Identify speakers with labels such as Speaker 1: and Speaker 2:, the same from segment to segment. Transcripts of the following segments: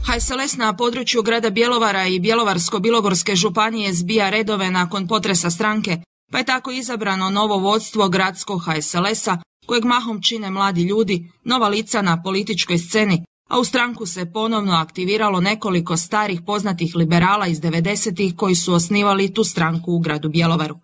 Speaker 1: HSLS na području grada Bjelovara i Bjelovarsko-bilogorske županije zbija redove nakon potresa stranke, pa je tako izabrano novo vodstvo gradskog HSLS-a, kojeg mahom čine mladi ljudi, nova lica na političkoj sceni, a u stranku se ponovno aktiviralo nekoliko starih poznatih liberala iz 90-ih koji su osnivali tu stranku u gradu Bjelovaru.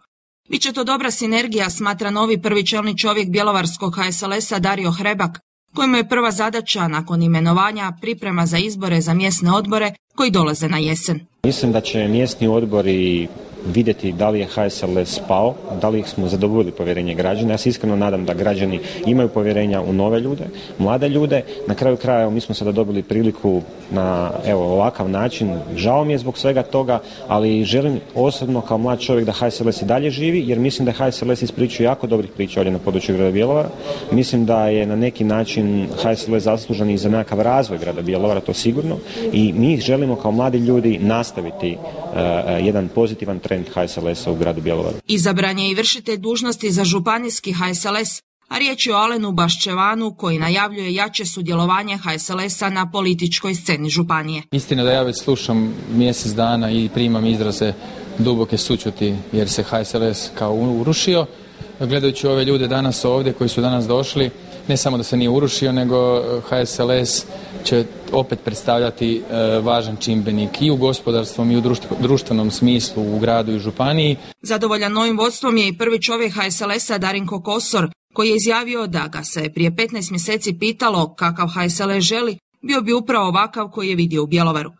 Speaker 1: Biće to dobra sinergija, smatra novi prvi čelni čovjek bjelovarskog HSLS-a Dario Hrebak, kojemu je prva zadaća nakon imenovanja priprema za izbore za mjesne odbore koji dolaze na jesen.
Speaker 2: Mislim da će mjesni odbori vidjeti da li je HSLS pao, da li smo zadovoljili povjerenje građana. Ja se iskreno nadam da građani imaju povjerenja u nove ljude, mlade ljude. Na kraju krajeva mi smo sada dobili priliku na ovakav način. Žao mi je zbog svega toga, ali želim osobno kao mlad čovjek da HSLS i dalje živi, jer mislim da HSLS ispričao jako dobrih priča ovdje na području grada Bjelovara. Mislim da je na neki način HSLS zaslužan i za nekakav razvoj grada Bjelovara, to sigurno. I mi želimo kao mladi ljudi nastaviti jedan pozitivan trend HSLS-a u gradu Bjelovaru.
Speaker 1: Izabran je i vršitelj dužnosti za županijski HSLS, a riječ je o Alenu Baščevanu koji najavljuje jače sudjelovanje HSLS-a na političkoj sceni županije.
Speaker 3: Istina da ja već slušam mjesec dana i primam izraze duboke sućuti jer se HSLS kao urušio. Gledajući ove ljude danas ovdje koji su danas došli, ne samo da se nije urušio, nego HSLS će opet predstavljati važan čimbenik i u gospodarskom i u društvenom smislu u gradu i županiji.
Speaker 1: Zadovoljan novim vodstvom je i prvi čovjek HSLS-a Darinko Kosor, koji je izjavio da ga se prije 15 mjeseci pitalo kakav HSLS želi, bio bi upravo ovakav koji je vidio u Bjelovaru.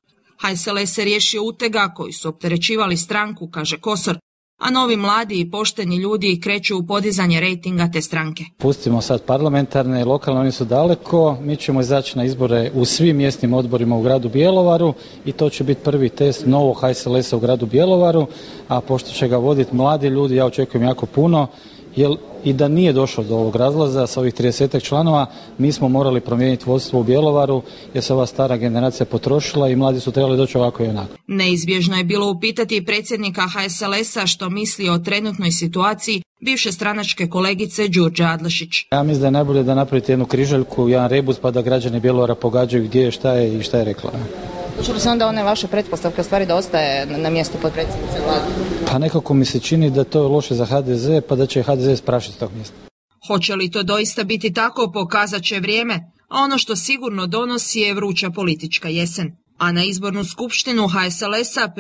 Speaker 1: HSLS se riješio utega koji su opterećivali stranku, kaže Kosor, a novi mladi i pošteni ljudi kreću u podizanje rejtinga te stranke.
Speaker 4: Pustimo sad parlamentarne i lokalne, oni su daleko, mi ćemo izaći na izbore u svim mjesnim odborima u gradu Bjelovaru i to će biti prvi test novog HSLS-a u gradu Bjelovaru, a pošto će ga voditi mladi ljudi, ja očekujem jako puno, jer i da nije došlo do ovog razlaza sa ovih 30 članova, mi smo morali promijeniti vodstvo u Bjelovaru jer se ova stara generacija potrošila i mladi su trebali doći ovako i onako.
Speaker 1: Neizbježno je bilo upitati predsjednika HSLS-a što misli o trenutnoj situaciji bivše stranačke kolegice Đurđe Adlešić.
Speaker 4: Ja mislim da je najbolje da napravite jednu križaljku, jedan rebus pa da građani Bjelovara pogađaju gdje je, šta je i šta je rekla.
Speaker 5: Hoće li se onda one vaše pretpostavke u stvari da ostaje na mjestu potpredsjednice vlade?
Speaker 4: Pa nekako mi se čini da to je loše za HDZ, pa da će HDZ sprašiti tog mjesta.
Speaker 1: Hoće li to doista biti tako, pokazat će vrijeme, a ono što sigurno donosi je vruća politička jesen. A na izbornu skupštinu HSLS-a